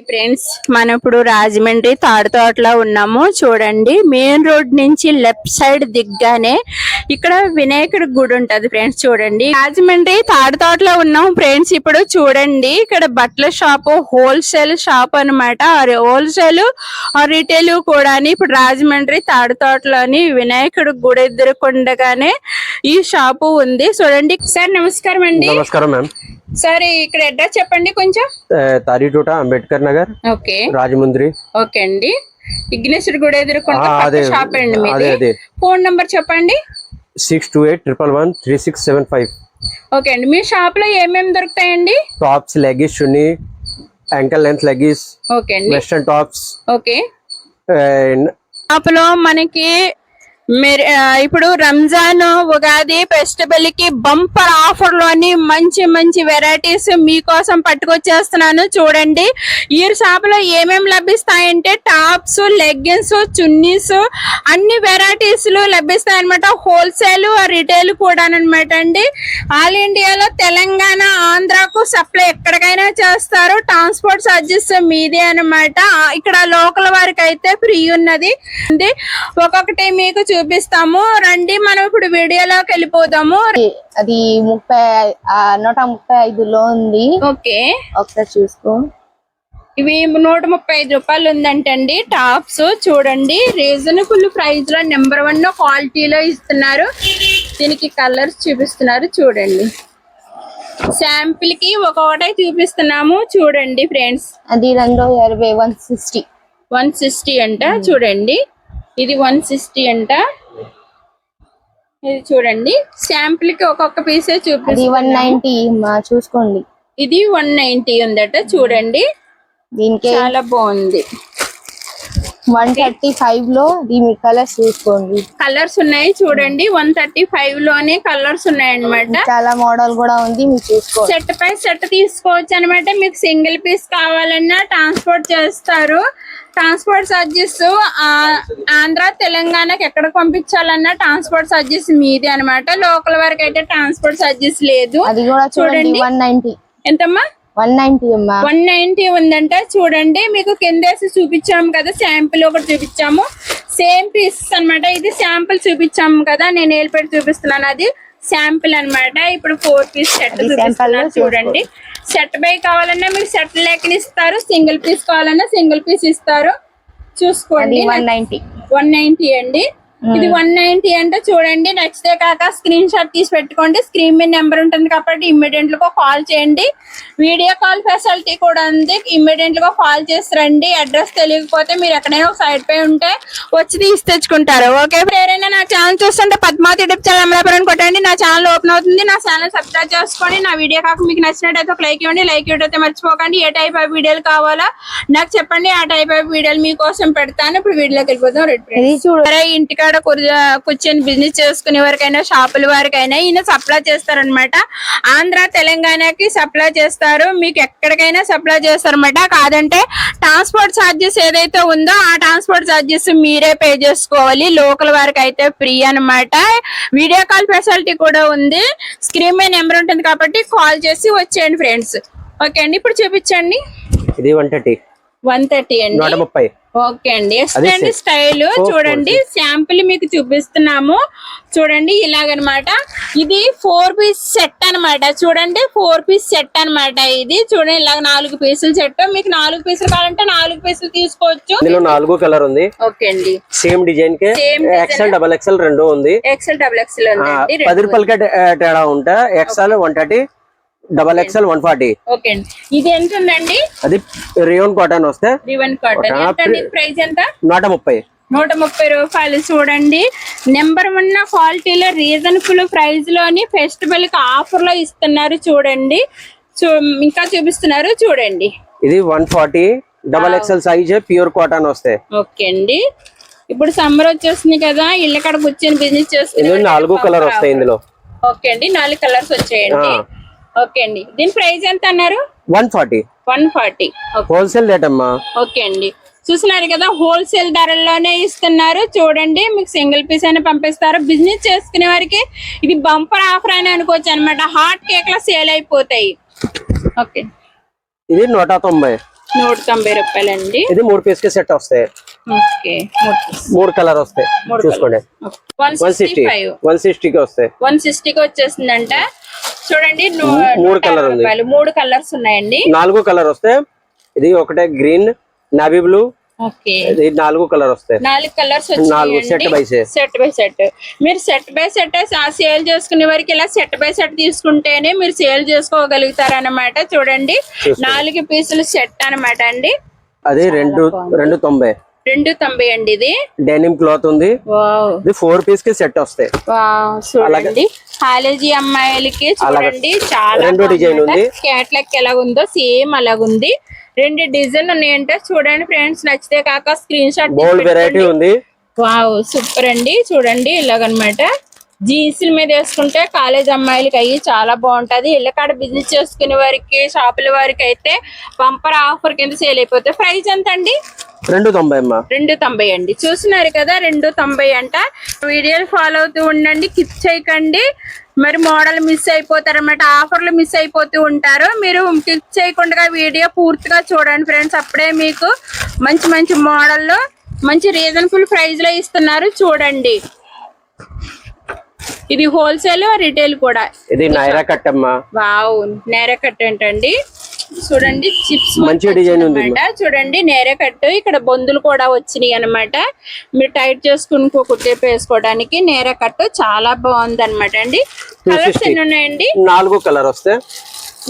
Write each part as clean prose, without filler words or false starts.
Friends, మనం ఇప్పుడు రాజమండ్రి తాడితోటలో ఉన్నాము. చూడండి, మెయిన్ రోడ్ నుంచి లెఫ్ట్ సైడ్ దిగ్గానే ఇక్కడ వినాయకుడి గుడి ఉంటది ఫ్రెండ్స్. చూడండి, రాజమండ్రి తాడితోటలో ఉన్నాం ఫ్రెండ్స్. ఇప్పుడు చూడండి, ఇక్కడ బట్టల షాపు, హోల్సేల్ షాప్ అనమాట. హోల్సేల్ రిటైల్ కూడా ఇప్పుడు రాజమండ్రి తాడితోటలోని వినాయకుడి గుడి ఎదురుకుండగానే ఈ షాపు ఉంది. చూడండి సార్, నమస్కారం అండి. నమస్కారం మ్యామ్. సార్, ఇక్కడ అడ్రస్ చెప్పండి కొంచెం. తాడితోట, అంబేద్కర్ నగర్, ఓకే, రాజమండ్రి. ఓకే అండి. విఘ్నేశ్వర గుడి ఎదురుకుంటే షాప్ అండి మీది. ఫోన్ నంబర్ చెప్పండి. 6281113675. ఓకే అండి. మీ షాప్ లో ఏమేమి దొరుకుతాయండి? టాప్స్, లెగిస్, చున్నీ, యాంకల్ లెంత్ లెగిస్, ఓకే అండి, వెస్టర్న్ టాప్స్. ఓకే. షాప్ లో మనకి ఇప్పుడు రంజాన్, ఉగాది ఫెస్టివల్ కి బంపర్ ఆఫర్ లోని మంచి మంచి వెరైటీస్ మీకోసం పట్టుకొచ్చేస్తున్నాను. చూడండి, ఈ షాప్ లో ఏమేమి లభిస్తాయంటే టాప్స్, లెగ్గిన్స్, చున్నీస్ అన్ని వెరైటీస్ లభిస్తాయి అనమాట. హోల్సేల్ రిటైల్ కూడా అనమాట అండి. ఆల్ ఇండియాలో తెలంగాణ, ఆంధ్రాకు సప్లై ఎక్కడికైనా చేస్తారు. ట్రాన్స్పోర్ట్ చార్జెస్ మీదే అనమాట. ఇక్కడ లోకల్ వారికి అయితే ఫ్రీ ఉన్నది. ఒక్కొక్కటి మీకు చూపిస్తాము, రండి. మనం ఇప్పుడు వీడియోలోకి వెళ్ళిపోదాము. అది 135లో ఉంది. ఓకే, ఒకసారి చూసుకో. ఇవి 135 రూపాయలు ఉందంటండి టాప్స్. చూడండి, రీజనబుల్ ప్రైస్ లో నెంబర్ 1 క్వాలిటీలో ఇస్తున్నారు. దీనికి కలర్స్ చూపిస్తున్నారు. చూడండి, శాంపిల్ కి ఒక్కొక్కటే చూపిస్తున్నాము. చూడండి ఫ్రెండ్స్, అది 220, 160 అంట. చూడండి, ఇది 160 అంట. ఇది చూడండి, శాంపిల్ కి ఒక్కొక్క పీసే చూపిస్తుంది. 190 చూసుకోండి. ఇది 190 ఉందట. చూడండి, దీనికి చాలా బాగుంది. 135 లో దీని కలర్స్ చూసుకోండి. కలర్స్ ఉన్నాయి. చూడండి, 135 లోనే కలర్స్ ఉన్నాయి అన్నమాట. చాలా మోడల్ కూడా ఉంది, మీరు చూసుకోండి. సెట్ పై సెట్ తీసుకోవచ్చు అనమాట. మీకు సింగిల్ పీస్ కావాలన్నా ట్రాన్స్పోర్ట్ చేస్తారు. ట్రాన్స్పోర్ట్ చార్జెస్ ఆంధ్ర, తెలంగాణకి ఎక్కడికి పంపించాలన్నా ట్రాన్స్పోర్ట్ చార్జెస్ మీదే అనమాట. లోకల్ వరకు అయితే ట్రాన్స్పోర్ట్ చార్జెస్ లేదు. అది కూడా చూడండి, 190. ఎంతమ్మా? 190 అమ్మా. 190 ఉందంట. చూడండి, మీకు కిందేసి చూపించాము కదా, శాంపిల్ ఒకటి చూపించాము. సేమ్ పీసెస్ అనమాట. ఇది శాంపిల్ చూపించాము కదా, నేను ఏల్పెట్టి చూపిస్తున్నాను. అది శాంపిల్ అనమాట. ఇప్పుడు 4 పీస్ సెట్ చూపిస్తున్నాను. చూడండి, సెట్ బై కావాలన్నా మీకు సెట్ లేక ఇస్తారు. సింగిల్ పీస్ కావాలన్నా సింగిల్ పీస్ ఇస్తారు. చూసుకోండి. 190 అండి. ఇది 190 అంటే చూడండి, నచ్చితే కాక స్క్రీన్ షాట్ తీసి పెట్టుకోండి. స్క్రీన్ మీద నెంబర్ ఉంటుంది కాబట్టి ఇమ్మీడియట్ గా కాల్ చేయండి. వీడియో కాల్ ఫెసిలిటీ కూడా ఉంది. ఇమ్మీడియట్ గా కాల్ చేసి రండి. అడ్రస్ తెలియకపోతే మీరు ఎక్కడైనా ఒక సైడ్ పై ఉంటే వచ్చి తీసి తెచ్చుకుంటారు. ఓకే, ఎవరైనా నా ఛానల్ చూస్తుంటే పద్మావతి యూట్యూబ్ ఛానల్ అమలాపురం కొట్టండి. నా ఛానల్ ఓపెన్ అవుతుంది. నా ఛానల్ సబ్స్క్రైబ్ చేసుకోండి. నా వీడియో కాక మీకు నచ్చినట్టయితే ఒక లైక్ ఇవ్వండి. లైక్ ఇవ్వడం అయితే మర్చిపోకండి. ఏ టైప్ ఆఫ్ వీడియోలు కావాలో నాకు చెప్పండి. ఆ టైప్ ఆఫ్ వీడియోలు మీకోసం పెడతాను. ఇప్పుడు వీడియోకి వెళ్ళిపోతాం. ఇంటికాడ కూర్చొని బిజినెస్ చేసుకునే వారికైనా, షాపుల వారికైనా ఈయన సప్లై చేస్తారనమాట. ఆంధ్ర, తెలంగాణకి సప్లై చేస్తారు. మీకు ఎక్కడికైనా సప్లై చేస్తారనమాట. కాదంటే ట్రాన్స్పోర్ట్ ఛార్జెస్ ఏదైతే ఉందో ఆ ట్రాన్స్పోర్ట్ ఛార్జెస్ మీరే పే చేసుకోవాలి. లోకల్ వారికి అయితే ఫ్రీ అనమాట. వీడియో కాల్ ఫెసిలిటీ కూడా ఉంది. స్క్రీన్ మీద నెంబర్ ఉంటుంది కాబట్టి కాల్ చేసి వచ్చేయండి ఫ్రెండ్స్. ఓకే అండి, ఇప్పుడు చూపించండి. ఇది 130 అండి. 130. ఓకే అండి. ఎక్స్టెండ్ స్టైల్ చూడండి, శాంపిల్ మీకు చూపిస్తున్నాము. చూడండి, ఇలాగనమాట. ఇది 4 పీస్ సెట్ అనమాట. చూడండి, 4 పీస్ సెట్ అనమాట. ఇది చూడండి, ఇలాగ 4 పీసులు సెట్. మీకు 4 పీసులు కావాలంటే 4 పీసులు తీసుకోవచ్చు. ఇందులో 4 కలర్ ఉంది. ఓకే అండి. సేమ్ డిజైన్ కే XL, XXL రెండు ఉంది. XL, XXL ఉంది. 10 రూపాయలకే తేడా ఉంటా. XL 130, XXL 140. ఓకే అండి. ఇది ఎంత ఉందండి? అది రియోన్ కాటన్ వస్తే రివన్ కాటన్. ప్రైస్ ఎంత? 130. 130 రూపాయలు. చూడండి, నెంబర్ 1 క్వాలిటీలో రీజనబుల్ ప్రైస్ లోని ఫెస్టివల్ కి ఆఫర్ లో ఇస్తున్నారు. చూడండి, ఇంకా చూపిస్తున్నారు. చూడండి, ఇది 140, XXL సైజ్, ప్యూర్ కాటన్ వస్తాయి. ఓకే అండి. ఇప్పుడు సమ్మర్ వచ్చేస్తుంది కదా, ఇళ్ళ కాడ కూర్చొని బిజినెస్ చేస్తుంది. 4 కలర్ వస్తాయి ఇందులో. ఓకే అండి, 4 కలర్స్ వచ్చాయండి. ఓకే అండి. దీని ప్రైస్ ఎంత అన్నారు? 140. హోల్సేల్ రేట్ అమ్మా. ఓకే అండి. చూస్తున్నారు కదా, హోల్సేల్ ధరల్లోనే ఇస్తున్నారు. చూడండి, మీకు సింగిల్ పీస్ అయినా పంపిస్తారు. బిజినెస్ చేసుకునే వారికి ఇది బంపర్ ఆఫర్ అని అనుకోవచ్చు అనమాట. హాట్ కేక్ లో సేల్ అయిపోతాయి. ఓకే, ఇది 190. 190 రూపాయలండి. ఇది 3 పీస్ కి సెట్ వస్తాయి. ఓకే 3 కలర్ వస్తాయి. చూసుకోండి 165 160 కి వస్తాయి. 160 కి వచ్చేసిందంట. చూడండి 3 కలర్ ఉంది. 3 కలర్స్ ఉన్నాయండి. 4 కలర్ వస్తాయి. ఇది ఒకటే గ్రీన్, నావీ బ్లూ. ఓకే ఇది 4 కలర్ వస్తాయి. 4 colours 4 set by set. Set by set. మీరు సెట్ బై సెట్ సేల్ చేసుకునే వారికి ఇలా సెట్ బై సెట్ తీసుకుంటేనే మీరు సేల్ చేసుకోగలుగుతారు అన్నమాట. చూడండి 4 పీసులు సెట్ అన్నమాట అండి. అది 290 290 అండి. ఇది డెనిమ్ క్లాత్ ఉంది. వావ్, ఇది 4 పీస్ కి సెట్ వస్తాయి. వావ్ చూడండి కాలేజీ అమ్మాయిలకి చూడండి చాలా రెండు డిజైన్ ఉంది. క్యాట్లాగ్ ఎలా ఉందో సేమ్ అలాగుంది. 2 డిజైన్ ఉన్నాయంటే చూడండి ఫ్రెండ్స్, నచ్చితే కాక స్క్రీన్ షాట్ బోల్డ్ వెరైటీ ఉంది. వావ్ సూపర్ అండి. చూడండి ఇలాగనమాట జీన్స్ల మీద వేసుకుంటే కాలేజ్ అమ్మాయిలకి అయ్యి చాలా బాగుంటది. ఇళ్ళ కాడ బిజినెస్ చేసుకునే వారికి, షాపుల వారికి అయితే బంపర్ ఆఫర్ కింద సేల్ అయిపోతాయి. ప్రైస్ ఎంత అండి? 290 290 అండి. చూస్తున్నారు కదా 290 అంట. వీడియోలు ఫాలో అవుతూ ఉండండి, కిప్ చేయకండి. మరి మోడల్ మిస్ అయిపోతారు అన్నమాట, ఆఫర్లు మిస్ అయిపోతూ ఉంటారు. మీరు కిప్ చేయకుండా వీడియో పూర్తిగా చూడండి ఫ్రెండ్స్, అప్పుడే మీకు మంచి మంచి మోడల్లో మంచి రీజనబుల్ ప్రైస్ లో ఇస్తున్నారు. చూడండి ఇది హోల్సేల్, రిటైల్ కూడా. ఇది నైరా కట్ అమ్మా. వావ్ నేరా కట్ ఏంటండి? చూడండి చిప్స్ మంచి డిజైన్ ఉంది. చూడండి నేరా కట్. ఇక్కడ బొందులు కూడా వచ్చినాయి అన్నమాట. మీరు టైట్ చేసుకుని కుట్టేపు వేసుకోవడానికి నేరా కట్ చాలా బాగుంది అనమాట అండి. కలర్స్ ఎన్ని ఉన్నాయండి? 4 కలర్ వస్తాయి.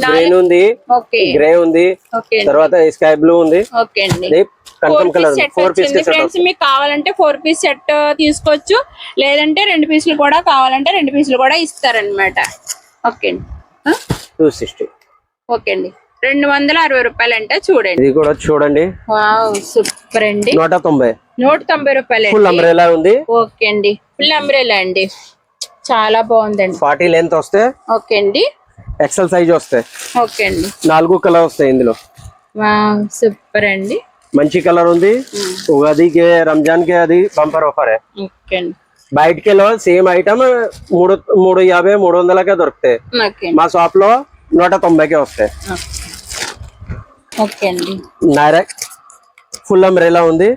గ్రీన్ ఉంది, ఓకే గ్రే ఉంది, ఓకే తర్వాత స్కై బ్లూ ఉంది. ఓకే అండి. 4 పీస్ ఫ్రెండ్స్ మీకు కావాలంటే 4 పీస్ సెట్ తీసుకోవచ్చు, లేదంటే 2 పీసులు కూడా కావాలంటే 2 పీసులు కూడా ఇస్తారనమాట. ఓకే అండి. 260. ఓకే అండి 260 రూపాయలు అంట. చూడండి ఇది కూడా చూడండి. వావ్ సూపర్ అండి. 190 రూపాయలు. ఫుల్ అంబ్రెలా ఉంది. ఓకే అండి ఫుల్ అంబ్రెలా అండి, చాలా బాగుందండి. 40 లెంత్ వస్తే. ఓకే అండి. ఎక్సెల్ సైజ్ వస్తాయి. ఓకే అండి. 4 కలర్ వస్తాయి ఇందులో. వావ్ సూపర్ అండి. మంచి కలర్ ఉంది. ఉగాది కే, రంజాన్ కే అది బంపర్ ఆఫర్ है. ఓకే అండి. బయట కిలో సేమ్ ఐటమ్ 350 300కే దొరుకుతాయి. ఓకే మా షాప్ లో 190కే వస్తాయి. ఓకే అండి. నైరా ఫుల్ అంబ్రెలా ఉంది.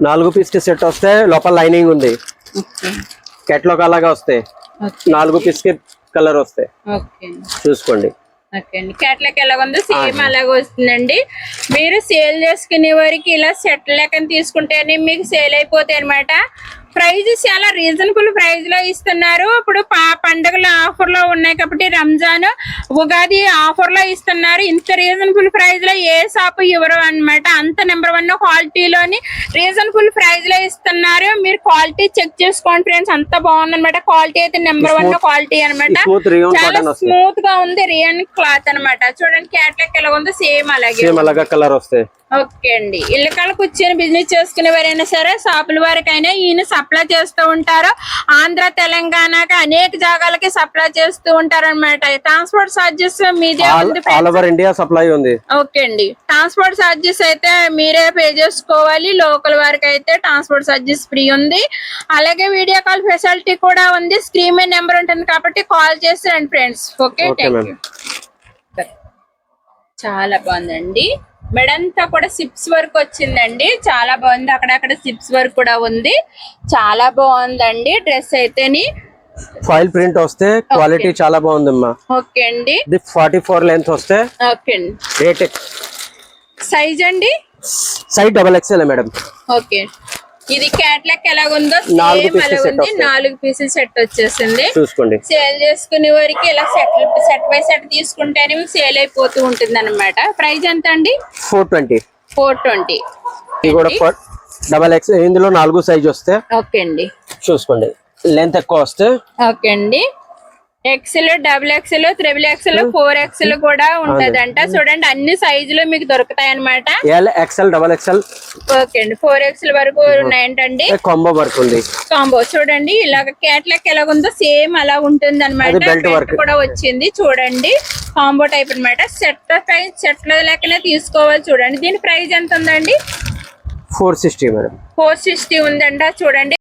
4 పీస్ కి సెట్ వస్తాయి. లోపల లైనింగ్ ఉంది. కేటలాగ్ అలాగా వస్తాయి. 4 పీస్ కి కలర్ వస్తాయి. చూసుకోండి. ఓకే అండి. కేటలాగ్ ఎలా ఉందో సేమ్ అలాగే వస్తుందండి. మీరు సేల్ చేసుకునే వారికి ఇలా సెట్ లెక్క తీసుకుంటేనే మీకు సేల్ అయిపోతాయి అనమాట. ప్రైజెస్ చాలా రీజనబుల్ ప్రైస్ లో ఇస్తున్నారు. ఇప్పుడు పండుగల ఆఫర్ లో ఉన్నాయి కాబట్టి రంజాన్, ఉగాది ఆఫర్ లో ఇస్తున్నారు. ఇంత రీజనబుల్ ప్రైస్ లో ఏ షాప్ ఇవ్వరు అనమాట. అంత నెంబర్ 1 క్వాలిటీలోని రీజనబుల్ ప్రైస్ లో ఇస్తున్నారు. మీరు క్వాలిటీ చెక్ చేసుకోండి ఫ్రెండ్స్, అంత బాగుంది అనమాట. క్వాలిటీ అయితే నెంబర్ 1 క్వాలిటీ అనమాట. చాలా స్మూత్ గా ఉంది. రియన్ క్లాత్ అనమాట. చూడండి కేటలాగ్ ఎలా ఉందో సేమ్ అలాగే కలర్ వస్తాయి. ఓకే అండి. ఇళ్ళ కాడ కూర్చొని బిజినెస్ చేసుకునే వారైనా సరే, షాపుల వారికైనా ఈయన సప్లై చేస్తూ ఉంటారు. ఆంధ్ర తెలంగాణకి అనేక జాగాలకి సప్లై చేస్తూ ఉంటారు అనమాట. ట్రాన్స్పోర్ట్ చార్జెస్ మీదే ఉంది. ఆల్ ఓవర్ ఇండియా సప్లై ఉంది. ఓకే అండి. ట్రాన్స్పోర్ట్ చార్జెస్ అయితే మీరే పే చేసుకోవాలి. లోకల్ వారికి అయితే ట్రాన్స్పోర్ట్ చార్జెస్ ఫ్రీ ఉంది. అలాగే వీడియో కాల్ ఫెసిలిటీ కూడా ఉంది. స్క్రీన్ మీద నెంబర్ ఉంటుంది కాబట్టి కాల్ చేసి రండి ఫ్రెండ్స్. Okay thank you. చాలా బాగుందండి. మెడంతా కూడా సిప్స్ వర్క్ వచ్చిందండి. చాలా బాగుంది. అక్కడక్కడ సిప్స్ వర్క్ కూడా ఉంది. చాలా బాగుందండి. డ్రెస్ అయితేని ఫాయిల్ ప్రింట్ వస్తే క్వాలిటీ చాలా బాగుందమ్మా. ఓకే అండి. ఇది 44 లెంత్ వస్తే. ఓకే అండి. రేట్ సైజ్ అండి? Size XXL madam. ఓకే. ఇది కేటలాగ్ ఎలాగుందో సేమ్ అలాగుంది. 4 పీసులు సెట్ వచ్చేసింది. చూసుకోండి. సేల్ చేసుకునే వారికి ఇలా సెట్ బై సెట్ తీసుకుంటేనే సేల్ అయిపోతూ ఉంటుంది అనమాట. ప్రైస్ ఎంత అండి? 420. ఇది కూడా XXL. ఇందులో 4 సైజ్ వస్తే. ఓకే అండి. చూసుకోండి. లెంత్ ఎక్కువ వస్తే. ఓకే అండి. XL, XXL, XXL, 4XL కూడా ఉంటదంట. చూడండి అన్ని సైజులు మీకు దొరుకుతాయి అనమాట. L, XL, XXL. ఓకే అండి. 4XL వరకు ఉన్నాయంటండి. కాంబో వర్క్ ఉంది. కాంబో చూడండి ఇలాగ కేటలాగ్ ఎలా ఉందో సేమ్ అలా ఉంటుంది అనమాట. బెల్ట్ కూడా వచ్చింది. చూడండి కాంబో టైప్ అనమాట. సెట్ లెక్కనే తీసుకోవాలి. చూడండి దీని ప్రైస్ ఎంత ఉందండి? 460 మేడం. 460 ఉందంట. చూడండి